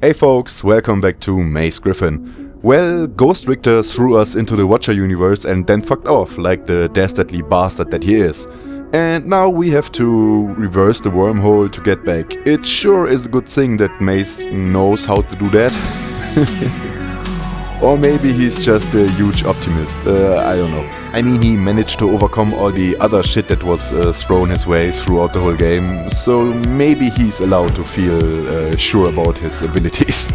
Hey folks, welcome back to Mace Griffin. Well, Ghost Richter threw us into the Watcher universe and then fucked off, like the dastardly bastard that he is. And now we have to reverse the wormhole to get back. It sure is a good thing that Mace knows how to do that. Or maybe he's just a huge optimist, I don't know. I mean, he managed to overcome all the other shit that was thrown his way throughout the whole game, so maybe he's allowed to feel sure about his abilities.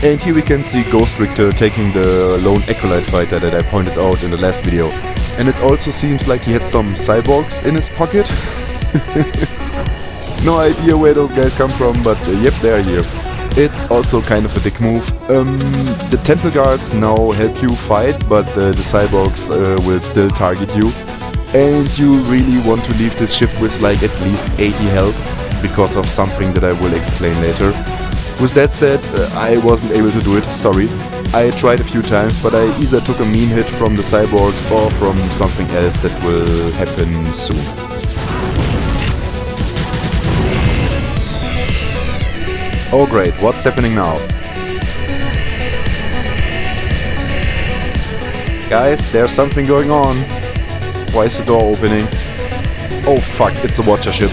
And here we can see Ghost Richter taking the lone acolyte fighter that I pointed out in the last video. And it also seems like he had some cyborgs in his pocket. No idea where those guys come from, but yep, they're here. It's also kind of a dick move. The temple guards now help you fight, but the cyborgs will still target you. And you really want to leave this ship with like at least 80 health, because of something that I will explain later. With that said, I wasn't able to do it, sorry. I tried a few times, but I either took a mean hit from the cyborgs or from something else that will happen soon. Oh great, what's happening now? Guys, there's something going on. Why is the door opening? Oh fuck, it's a Watcher ship.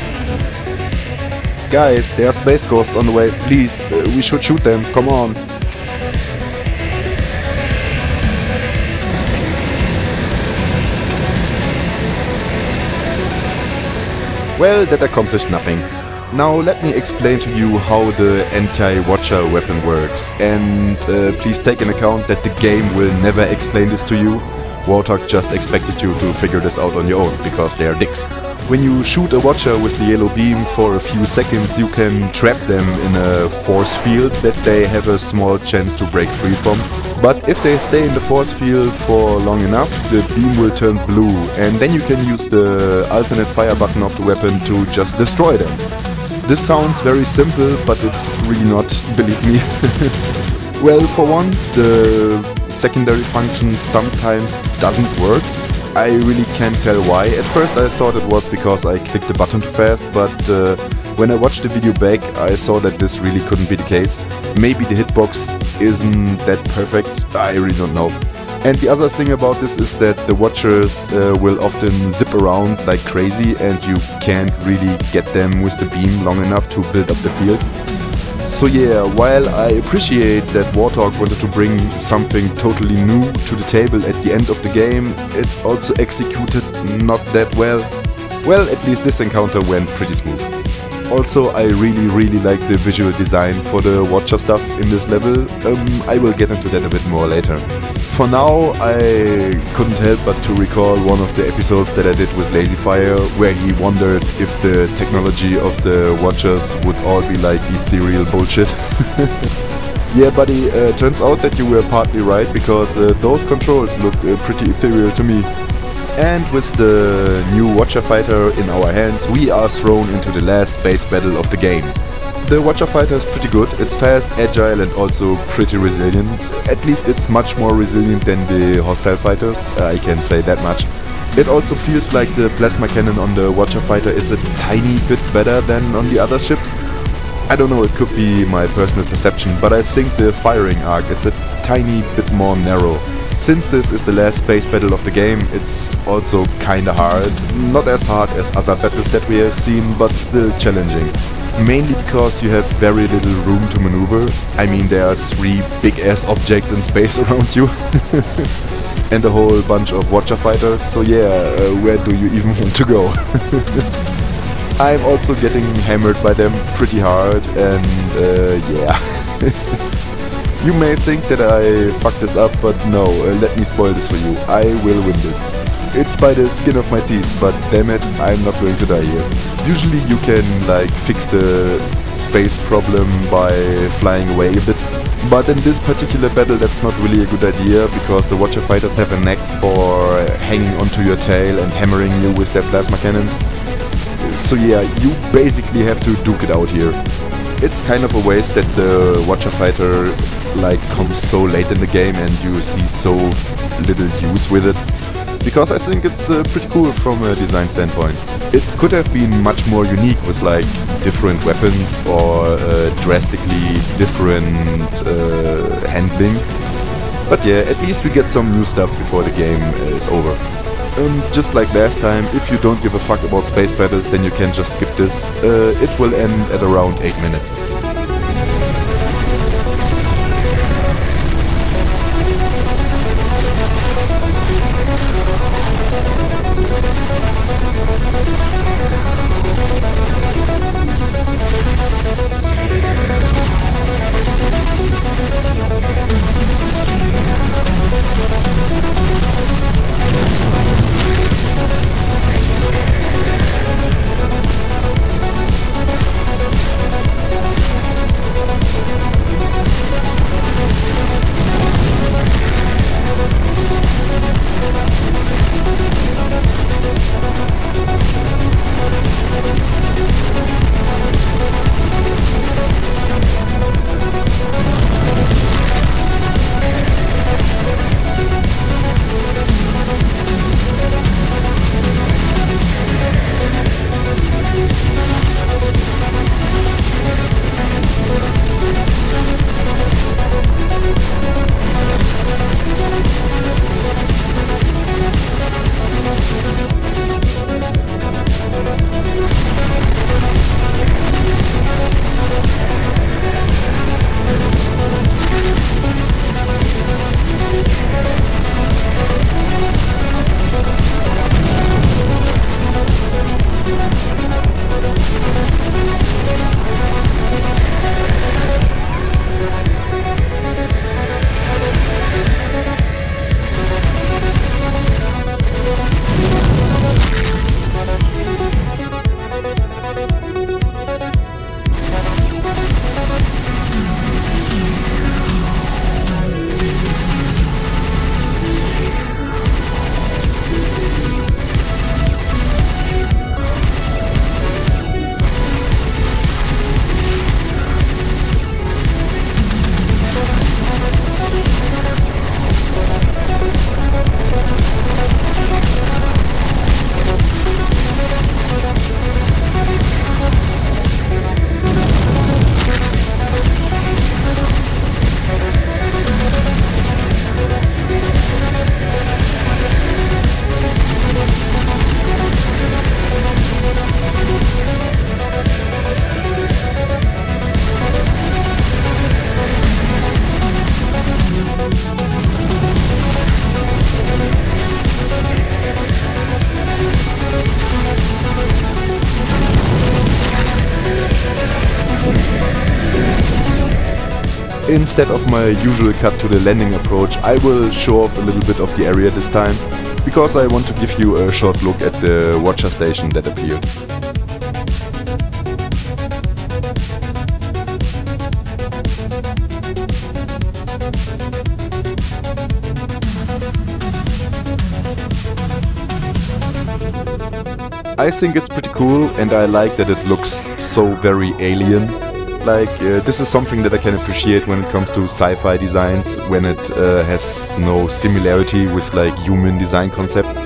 Guys, there are space ghosts on the way. Please, we should shoot them, come on. Well, that accomplished nothing. Now let me explain to you how the anti-Watcher weapon works, and please take into account that the game will never explain this to you. Warthog just expected you to figure this out on your own, because they are dicks. When you shoot a Watcher with the yellow beam for a few seconds, you can trap them in a force field that they have a small chance to break free from. But if they stay in the force field for long enough, the beam will turn blue, and then you can use the alternate fire button of the weapon to just destroy them. This sounds very simple, but it's really not, believe me. Well, for once, the secondary function sometimes doesn't work. I really can't tell why. At first I thought it was because I clicked the button too fast, but when I watched the video back I saw that this really couldn't be the case. Maybe the hitbox isn't that perfect, I really don't know. And the other thing about this is that the Watchers will often zip around like crazy and you can't really get them with the beam long enough to build up the field. So yeah, while I appreciate that Warthog wanted to bring something totally new to the table at the end of the game, it's also executed not that well. Well, at least this encounter went pretty smooth. Also, I really like the visual design for the Watcher stuff in this level. I will get into that a bit more later. For now, I couldn't help but to recall one of the episodes that I did with Lazyfire, where he wondered if the technology of the Watchers would all be like ethereal bullshit. Yeah, buddy, turns out that you were partly right, because those controls look pretty ethereal to me. And with the new Watcher fighter in our hands, we are thrown into the last space battle of the game. The Watcher fighter is pretty good, it's fast, agile and also pretty resilient. At least it's much more resilient than the hostile fighters, I can say that much. It also feels like the plasma cannon on the Watcher fighter is a tiny bit better than on the other ships. I don't know, it could be my personal perception, but I think the firing arc is a tiny bit more narrow. Since this is the last space battle of the game, it's also kinda hard. Not as hard as other battles that we have seen, but still challenging. Mainly because you have very little room to maneuver. I mean, there are 3 big-ass objects in space around you. And a whole bunch of Watcher fighters, so yeah, where do you even want to go? I'm also getting hammered by them pretty hard, and yeah. You may think that I fucked this up, but no, let me spoil this for you. I will win this. It's by the skin of my teeth, but damn it, I'm not going to die here. Usually you can like fix the space problem by flying away a bit, but in this particular battle that's not really a good idea, because the Watcher fighters have a knack for hanging onto your tail and hammering you with their plasma cannons. So yeah, you basically have to duke it out here. It's kind of a waste that the Watcher fighter like comes so late in the game and you see so little use with it. because I think it's pretty cool from a design standpoint. It could have been much more unique with like different weapons or drastically different handling. But yeah, at least we get some new stuff before the game is over. Just like last time, if you don't give a fuck about space battles, then you can just skip this. It will end at around 8 minutes. Instead of my usual cut to the landing approach, I will show off a little bit of the area this time, because I want to give you a short look at the watcher station that appeared. I think it's pretty cool, and I like that it looks so very alien. Like, this is something that I can appreciate when it comes to sci-fi designs, when it has no similarity with like human design concepts.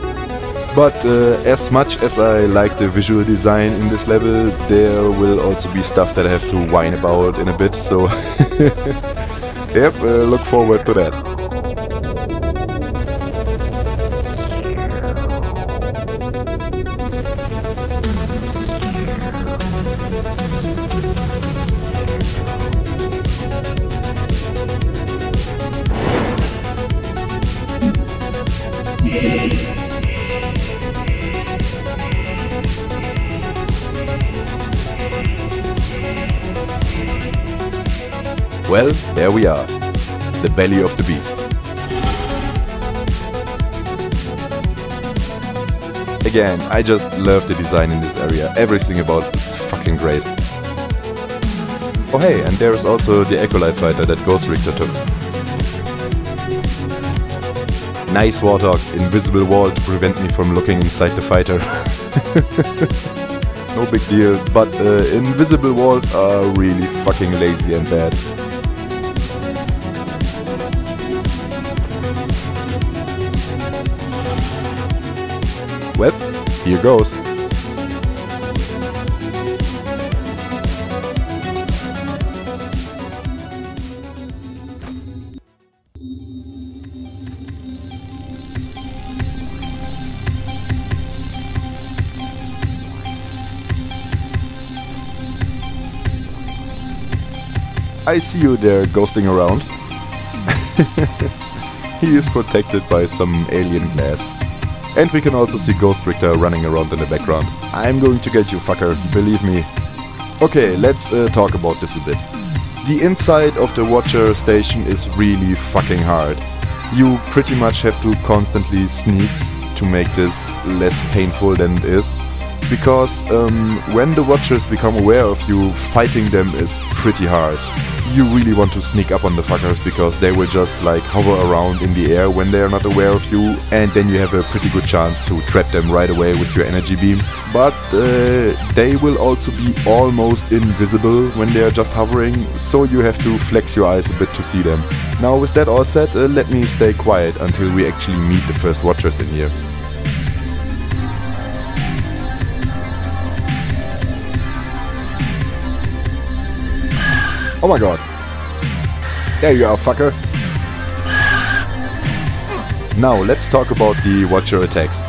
But as much as I like the visual design in this level, there will also be stuff that I have to whine about in a bit, so yep, look forward to that. Well, there we are, the belly of the beast. Again, I just love the design in this area, everything about it is fucking great. Oh hey, and there's also the Acolyte fighter that Ghost Richter took. Nice Warthog, invisible wall to prevent me from looking inside the fighter. No big deal, but invisible walls are really fucking lazy and bad. Well, here goes. I see you there ghosting around. He is protected by some alien glass. And we can also see Ghost Richter running around in the background. I'm going to get you, fucker, believe me. Okay, let's talk about this a bit. The inside of the Watcher station is really fucking hard. You pretty much have to constantly sneak to make this less painful than it is. Because when the Watchers become aware of you, fighting them is pretty hard. You really want to sneak up on the fuckers because they will just like hover around in the air when they are not aware of you, and then you have a pretty good chance to trap them right away with your energy beam. But they will also be almost invisible when they are just hovering, so you have to flex your eyes a bit to see them. Now with that all said, let me stay quiet until we actually meet the first Watchers in here. Oh my god. There you are, fucker. Now let's talk about the Watcher attacks.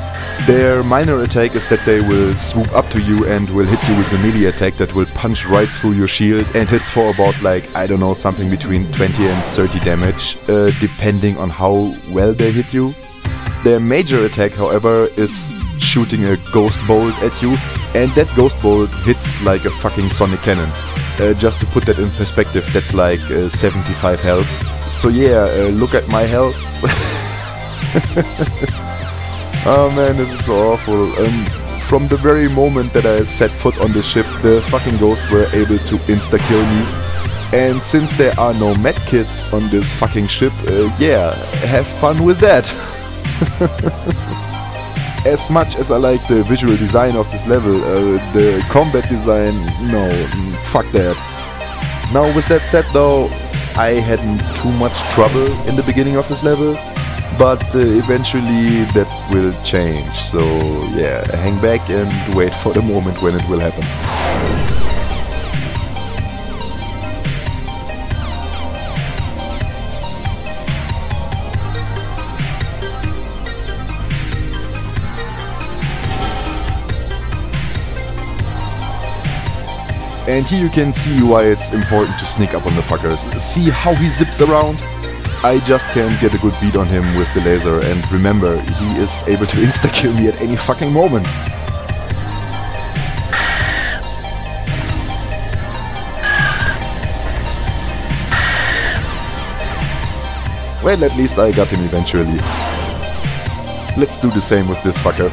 Their minor attack is that they will swoop up to you and will hit you with a melee attack that will punch right through your shield and hits for about like, I don't know, something between 20 and 30 damage, depending on how well they hit you. Their major attack, however, is shooting a ghost bolt at you, and that ghost bolt hits like a fucking sonic cannon. Just to put that in perspective, that's like 75 health. So yeah, look at my health. Oh man, this is so awful. From the very moment that I set foot on the ship, the fucking ghosts were able to insta-kill me. And since there are no medkits on this fucking ship, yeah, have fun with that. As much as I like the visual design of this level, the combat design, no, fuck that. Now with that said though, I hadn't too much trouble in the beginning of this level, but eventually that will change, so yeah, hang back and wait for the moment when it will happen. And here you can see why it's important to sneak up on the fuckers. See how he zips around? I just can't get a good beat on him with the laser, and remember, he is able to insta-kill me at any fucking moment. Well, at least I got him eventually. Let's do the same with this fucker.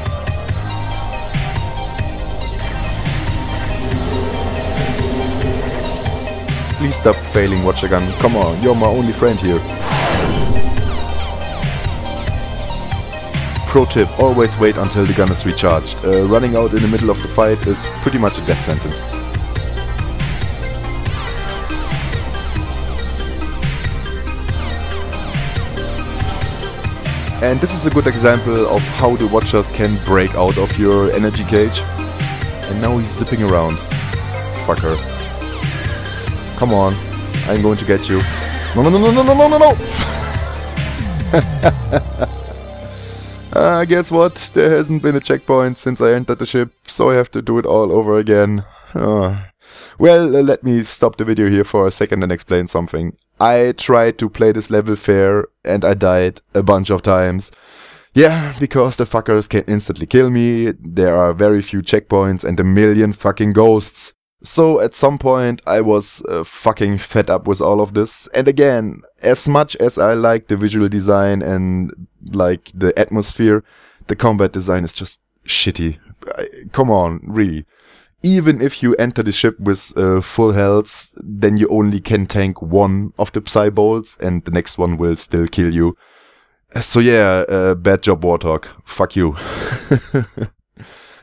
Please stop failing, Watcher Gun. Come on, you're my only friend here. Pro tip, always wait until the gun is recharged. Running out in the middle of the fight is pretty much a death sentence. And this is a good example of how the Watchers can break out of your energy cage. And now he's zipping around. Fucker. Come on, I'm going to get you. No, no, no, no, no, no, no, no, no! Guess what? There hasn't been a checkpoint since I entered the ship, so I have to do it all over again. Well, let me stop the video here for a second and explain something. I tried to play this level fair, and I died a bunch of times. Yeah, because the fuckers can instantly kill me, there are very few checkpoints and a million fucking ghosts. So at some point I was fucking fed up with all of this, and again, as much as I like the visual design and like the atmosphere, the combat design is just shitty. Come on, really. Even if you enter the ship with full health, then you only can tank one of the Psy bolts and the next one will still kill you. So yeah, bad job Warthog, fuck you.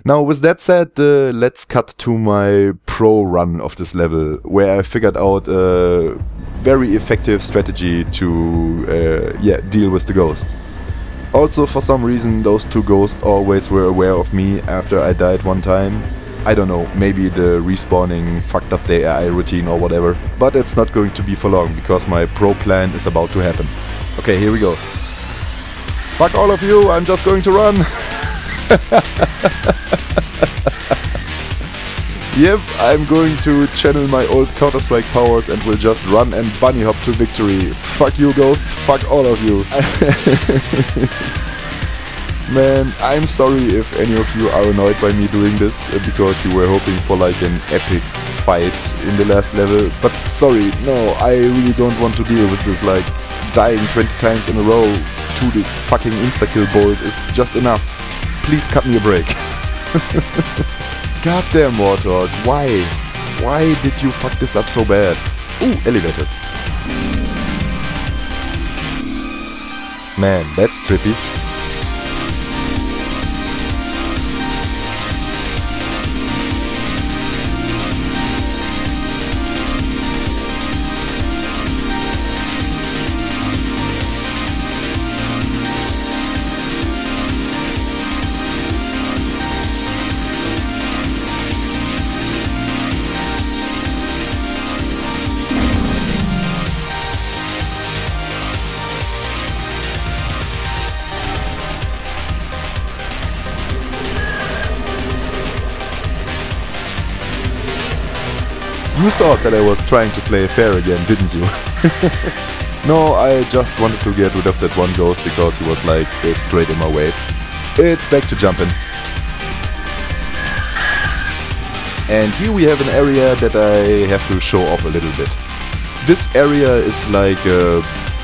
Now with that said, let's cut to my pro run of this level, where I figured out a very effective strategy to deal with the ghost. Also, for some reason, those two ghosts always were aware of me after I died one time. I don't know, maybe the respawning fucked up their AI routine or whatever. But it's not going to be for long, because my pro plan is about to happen. Okay, here we go. Fuck all of you, I'm just going to run! Yep, I'm going to channel my old Counter-Strike powers and will just run and bunny hop to victory. Fuck you ghosts, fuck all of you. Man, I'm sorry if any of you are annoyed by me doing this, because you were hoping for like an epic fight in the last level. But sorry, no, I really don't want to deal with this, like dying 20 times in a row to this fucking insta-kill bolt is just enough. Please cut me a break. Goddamn Warthog, why? Why did you fuck this up so bad? Ooh, elevator. Man, that's trippy. You thought that I was trying to play fair again, didn't you? No, I just wanted to get rid of that one ghost because he was like straight in my way. It's back to jumping. And here we have an area that I have to show off a little bit. This area is like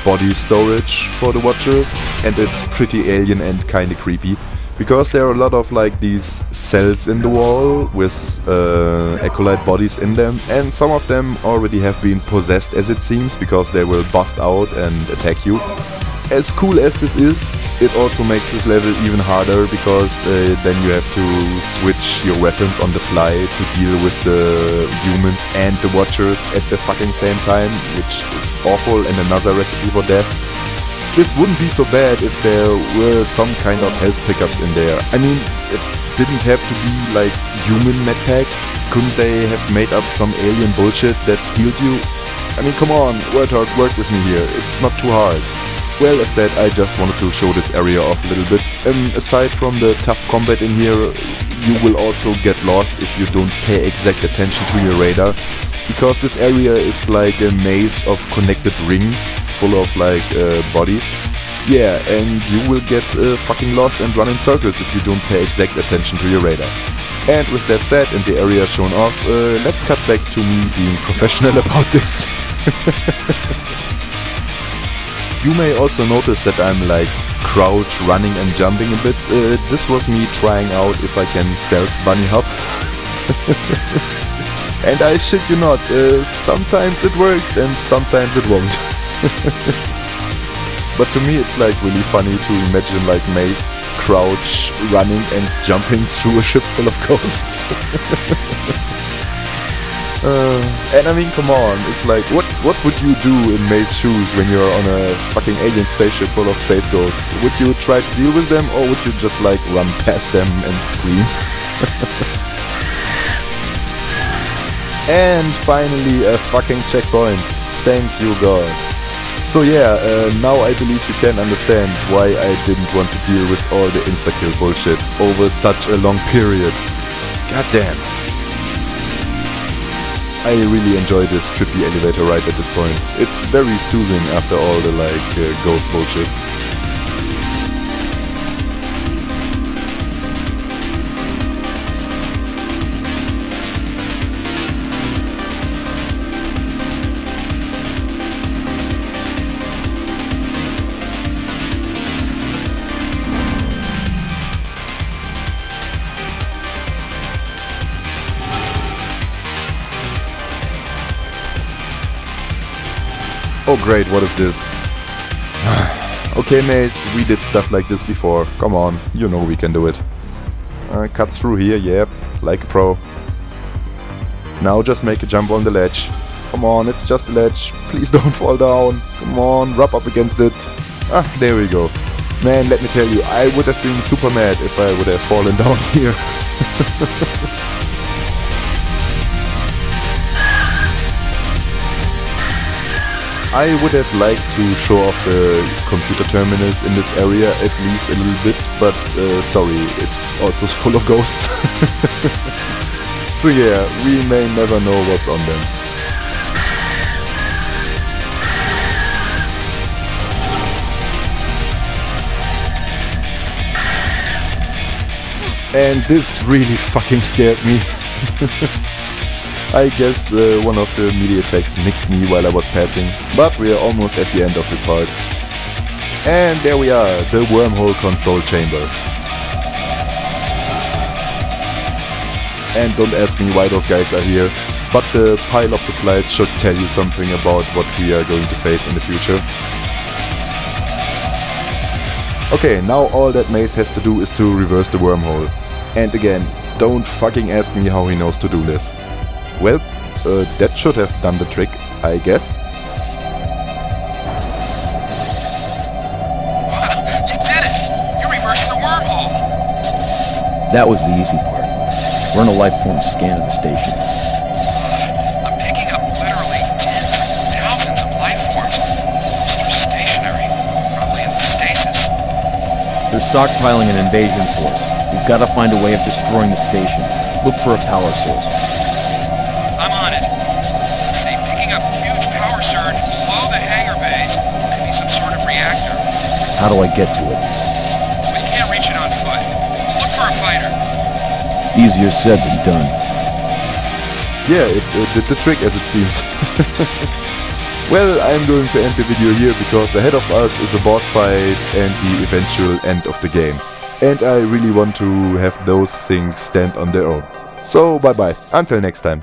body storage for the watchers, and it's pretty alien and kinda creepy. Because there are a lot of like these cells in the wall with acolyte bodies in them, and some of them already have been possessed, as it seems, because they will bust out and attack you. As cool as this is, it also makes this level even harder, because then you have to switch your weapons on the fly to deal with the humans and the watchers at the fucking same time, which is awful and another recipe for death. This wouldn't be so bad if there were some kind of health pickups in there. I mean, it didn't have to be like human medpacks. Couldn't they have made up some alien bullshit that healed you? I mean, come on, Warthog, work with me here. It's not too hard. Well, as said, I just wanted to show this area off a little bit. Aside from the tough combat in here, you will also get lost if you don't pay exact attention to your radar. Because this area is like a maze of connected rings full of like bodies. Yeah, and you will get fucking lost and run in circles if you don't pay exact attention to your radar. And with that said and the area shown off, let's cut back to me being professional about this. You may also notice that I'm like crouch, running and jumping a bit. This was me trying out if I can stealth bunny hop. And I shit you not, sometimes it works and sometimes it won't. But to me it's like really funny to imagine like Mace crouch, running and jumping through a ship full of ghosts. And I mean, come on, it's like, what would you do in Mace's shoes when you're on a fucking alien spaceship full of space ghosts? Would you try to deal with them, or would you just like run past them and scream? And finally a fucking checkpoint. Thank you God. So yeah, now I believe you can understand why I didn't want to deal with all the insta-kill bullshit over such a long period. God damn. I really enjoy this trippy elevator ride at this point. It's very soothing after all the like ghost bullshit. Oh great, what is this? Okay Mace, we did stuff like this before. Come on, you know we can do it. Cut through here, yep, like a pro. Now just make a jump on the ledge. Come on, it's just a ledge. Please don't fall down. Come on, rub up against it. Ah, there we go. Man, let me tell you, I would have been super mad if I would have fallen down here. I would have liked to show off the computer terminals in this area at least a little bit, but sorry, it's also full of ghosts. So yeah, we may never know what's on them. And this really fucking scared me. I guess one of the melee attacks nicked me while I was passing, but we are almost at the end of this part. And there we are, the wormhole control chamber. And don't ask me why those guys are here, but the pile of supplies should tell you something about what we are going to face in the future. Okay, now all that Mace has to do is to reverse the wormhole. And again, don't fucking ask me how he knows to do this. Well, that should have done the trick, I guess. You did it! You reversed the wormhole! That was the easy part. Run a life form scan of the station. I'm picking up literally tens of thousands of life forms. Most are stationary, probably in stasis. They're stockpiling an invasion force. We've got to find a way of destroying the station. Look for a power source. I'm on it. See, picking up huge power surge below the hangar bays. Could be some sort of reactor. How do I get to it? We can't reach it on foot. Look for a fighter. Easier said than done. Yeah, it did the trick as it seems. Well, I'm going to end the video here because ahead of us is a boss fight and the eventual end of the game. And I really want to have those things stand on their own. So bye bye, until next time.